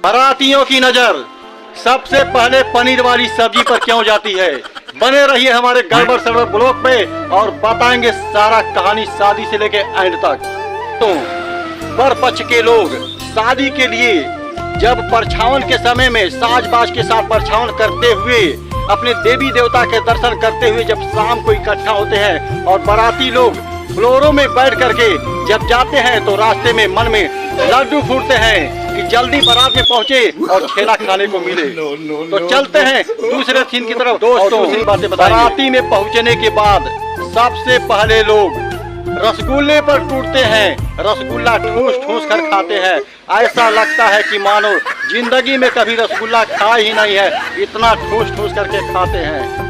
बारातियों की नजर सबसे पहले पनीर वाली सब्जी पर क्यों जाती है? बने रहिए हमारे गड़बड़ सड़बड़ ब्लॉग पे और बताएंगे सारा कहानी शादी से लेके एंड तक। तो वर पक्ष के लोग शादी के लिए जब परछावन के समय में साज-बाज के साथ परछावन करते हुए अपने देवी देवता के दर्शन करते हुए जब शाम को इकट्ठा होते हैं और बाराती लोग फ्लोरों में बैठ करके जब जाते हैं तो रास्ते में मन में लड्डू फूटते हैं कि जल्दी बारात में पहुंचे और खेला खाने को मिले। तो चलते हैं दूसरे सीन की तरफ दोस्तों। दूसरी बातें बाराती में पहुंचने के बाद सबसे पहले लोग रसगुल्ले पर टूटते हैं। रसगुल्ला ठूस ठूस कर खाते हैं। ऐसा लगता है कि मानो जिंदगी में कभी रसगुल्ला खाया ही नहीं है, इतना ठूस ठूस करके खाते हैं।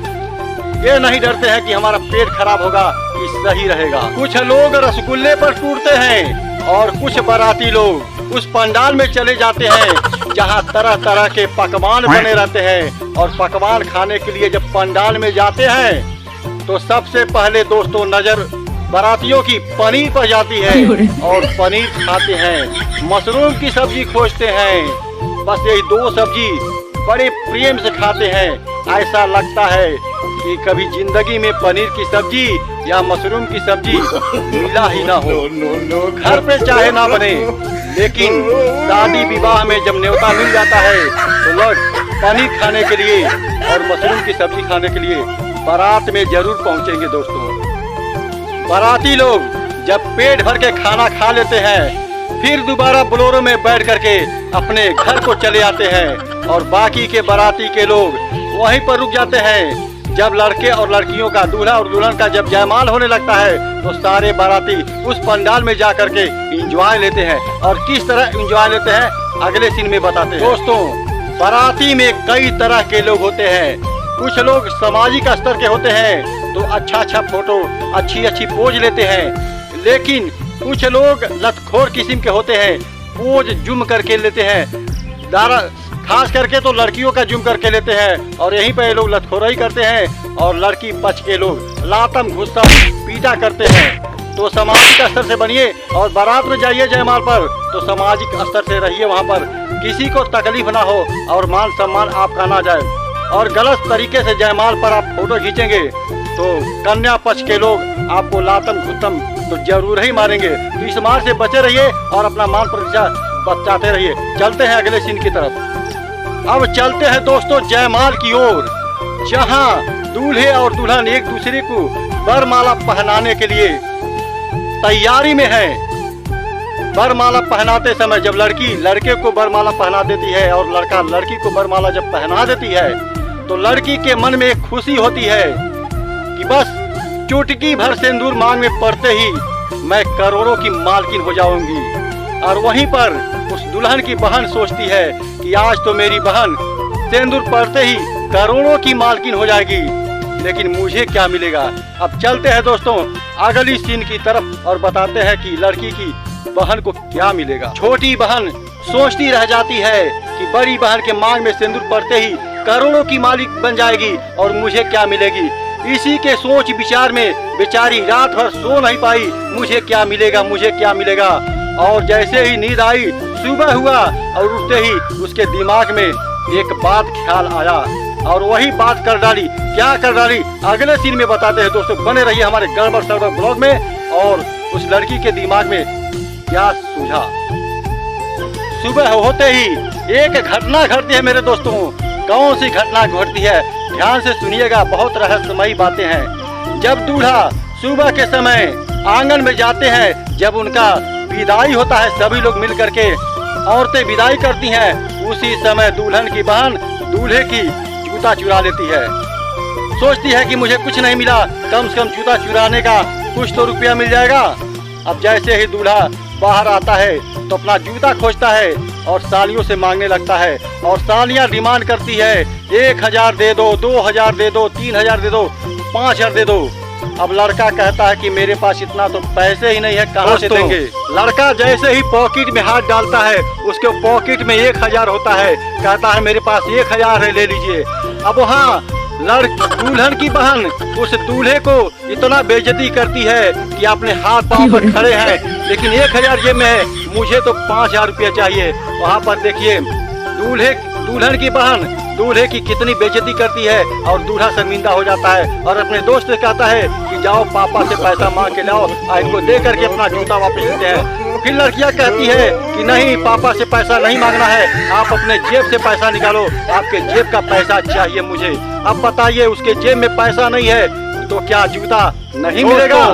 ये नहीं डरते हैं कि हमारा पेट खराब होगा कि सही रहेगा। कुछ लोग रसगुल्ले पर टूटते हैं और कुछ बाराती लोग उस पंडाल में चले जाते हैं जहां तरह तरह के पकवान बने रहते हैं। और पकवान खाने के लिए जब पंडाल में जाते हैं तो सबसे पहले दोस्तों नजर बारातियों की पनीर पर जाती है और पनीर खाते हैं। मशरूम की सब्जी खोजते हैं। बस यही दो सब्जी बड़े प्रेम से खाते हैं। ऐसा लगता है कि कभी जिंदगी में पनीर की सब्जी या मशरूम की सब्जी मिला ही ना हो। घर पे चाहे ना बने, लेकिन शादी विवाह में जब न्योता मिल जाता है तो लोग पनीर खाने के लिए और मशरूम की सब्जी खाने के लिए बारात में जरूर पहुंचेंगे दोस्तों। बाराती लोग जब पेट भर के खाना खा लेते हैं फिर दोबारा बोलेरो में बैठ करके अपने घर को चले आते हैं और बाकी के बाराती के लोग वहीं पर रुक जाते हैं। जब लड़के और लड़कियों का दूल्हा और दुल्हन का जब जयमाल होने लगता है तो सारे बाराती उस पंडाल में जा करके एंजॉय लेते हैं। और किस तरह एंजॉय लेते हैं अगले सीन में बताते हैं दोस्तों। बाराती में कई तरह के लोग होते हैं। कुछ लोग सामाजिक स्तर के होते हैं तो अच्छा फोटो अच्छी पोज लेते हैं, लेकिन कुछ लोग लतखोर किस्म के होते हैं, पोज जूम करके लेते हैं। खास करके तो लड़कियों का जूम करके लेते हैं और यहीं पे लोग लतखोराई करते हैं और लड़की पक्ष के लोग लातम घुस्सा पीटा करते हैं। तो सामाजिक स्तर से बनिए और बारात में जाइए जयमाल पर तो सामाजिक स्तर से रहिए, वहाँ पर किसी को तकलीफ ना हो और मान सम्मान आपका ना जाए। और गलत तरीके से जयमाल पर आप फोटो खींचेंगे तो कन्या पक्ष के लोग आपको लातम घुतम तो जरूर ही मारेंगे। तो इस मार से बचे रहिए और अपना मान प्रतिष्ठा बचाते रहिए। चलते हैं अगले सीन की तरफ। अब चलते हैं दोस्तों जयमाल की ओर, जहां दूल्हे और दुल्हन एक दूसरे को वरमाला पहनाने के लिए तैयारी में है। वरमाला पहनाते समय जब लड़की लड़के को वरमाला पहना देती है और लड़का लड़की को वरमाला जब पहना देती है तो लड़की के मन में एक खुशी होती है कि बस चुटकी भर सिंदूर मांग में पड़ते ही मैं करोड़ों की मालकिन हो जाऊंगी। और वहीं पर उस दुल्हन की बहन सोचती है कि आज तो मेरी बहन सिंदूर पड़ते ही करोड़ों की मालकिन हो जाएगी, लेकिन मुझे क्या मिलेगा। अब चलते हैं दोस्तों अगली सीन की तरफ और बताते हैं कि लड़की की बहन को क्या मिलेगा। छोटी बहन सोचती रह जाती है कि बड़ी बहन के मांग में सिंदूर पड़ते ही करोड़ों की मालिक बन जाएगी और मुझे क्या मिलेगी। इसी के सोच विचार में बेचारी रात भर सो नहीं पाई, मुझे क्या मिलेगा, मुझे क्या मिलेगा। और जैसे ही नींद आई सुबह हुआ और उठते ही उसके दिमाग में एक बात ख्याल आया और वही बात कर डाली। क्या कर डाली अगले सीन में बताते हैं दोस्तों। बने रहिए हमारे गड़बड़ सड़बड़ ब्लॉग में। और उस लड़की के दिमाग में क्या सूझा। सुबह होते ही एक घटना घटती है मेरे दोस्तों। कौन सी घटना घटती है ध्यान से सुनिएगा, बहुत रहस्यमयी बातें हैं। जब दूल्हा सुबह के समय आंगन में जाते हैं, जब उनका विदाई होता है, सभी लोग मिल करके औरतें विदाई करती हैं, उसी समय दुल्हन की बहन दूल्हे की जूता चुरा लेती है। सोचती है कि मुझे कुछ नहीं मिला, कम से कम जूता चुराने का कुछ तो रुपया मिल जाएगा। अब जैसे ही दूल्हा बाहर आता है तो अपना जूता खोजता है और सालियों से मांगने लगता है और सालियां डिमांड करती है 1000 दे दो, 2000 दे दो, 3000 दे दो, 5000 दे दो। अब लड़का कहता है कि मेरे पास इतना तो पैसे ही नहीं है, कहाँ से देंगे। लड़का जैसे ही पॉकेट में हाथ डालता है उसके पॉकेट में 1000 होता है, कहता है मेरे पास 1000 है, ले लीजिए। अब वहाँ दुल्हन की बहन उस दूल्हे को इतना बेइज्जती करती है कि अपने हाथ पांव पर खड़े हैं, लेकिन 1000 जेब में है, मुझे तो 5000 रुपया चाहिए। वहाँ पर देखिए दुल्हन की बहन दूल्हे की कितनी बेइज्जती करती है और दूल्हा शर्मिंदा हो जाता है और अपने दोस्त से कहता है कि जाओ पापा से पैसा मांग के लाओ और इनको दे करके अपना जूता वापस देते हैं। फिर लड़कियां कहती है कि नहीं, पापा से पैसा नहीं मांगना है, आप अपने जेब से पैसा निकालो, आपके जेब का पैसा चाहिए मुझे। अब बताइए, उसके जेब में पैसा नहीं है तो क्या जूता नहीं मिलेगा?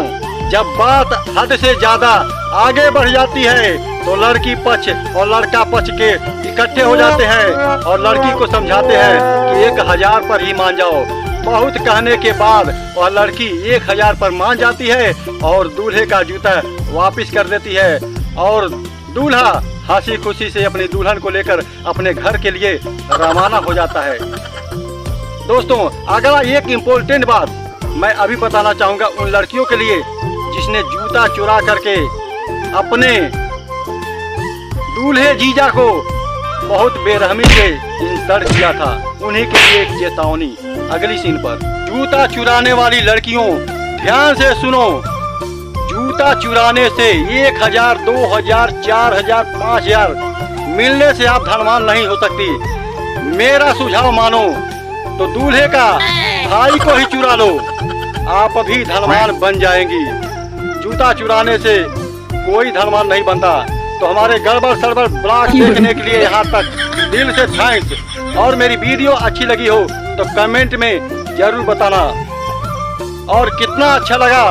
जब बात हद से ज्यादा आगे बढ़ जाती है तो लड़की पक्ष और लड़का पक्ष के इकट्ठे हो जाते हैं और लड़की को समझाते हैं कि 1000 पर ही मान जाओ। बहुत कहने के बाद वह लड़की 1000 पर मान जाती है और दूल्हे का जूता वापस कर देती है और दूल्हा हंसी खुशी से अपनी दुल्हन को लेकर अपने घर के लिए रवाना हो जाता है। दोस्तों, अगला एक इम्पोर्टेंट बात मैं अभी बताना चाहूँगा उन लड़कियों के लिए जिसने जूता चुरा करके अपने दूल्हे जीजा को बहुत बेरहमी से इंसल्ट किया था, उन्हीं के लिए एक चेतावनी अगली सीन पर। जूता चुराने वाली लड़कियों, ध्यान से सुनो। जूता चुराने से 1000, 2000, 4000, 5000 मिलने से आप धनवान नहीं हो सकती। मेरा सुझाव मानो तो दूल्हे का भाई को ही चुरा लो, आप अभी धनवान बन जाएंगी। जूता चुराने से कोई धनवान नहीं बनता। तो हमारे गड़बड़ सड़बड़ ब्लॉग देखने के लिए यहाँ तक दिल से थैंक्स। और मेरी वीडियो अच्छी लगी हो तो कमेंट में जरूर बताना और कितना अच्छा लगा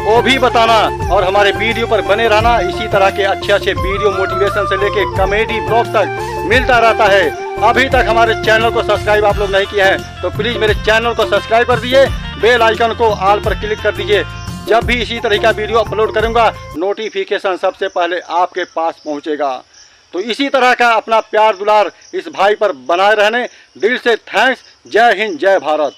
वो भी बताना और हमारे वीडियो पर बने रहना। इसी तरह के अच्छे वीडियो मोटिवेशन से लेके कॉमेडी ब्लॉग तक मिलता रहता है। अभी तक हमारे चैनल को सब्सक्राइब आप लोग नहीं किए हैं तो प्लीज़ मेरे चैनल को सब्सक्राइब कर दीजिए, बेल आइकन को ऑल पर क्लिक कर दीजिए। जब भी इसी तरह का वीडियो अपलोड करूंगा नोटिफिकेशन सबसे पहले आपके पास पहुंचेगा। तो इसी तरह का अपना प्यार दुलार इस भाई पर बनाए रहने दिल से थैंक्स। जय हिंद, जय भारत।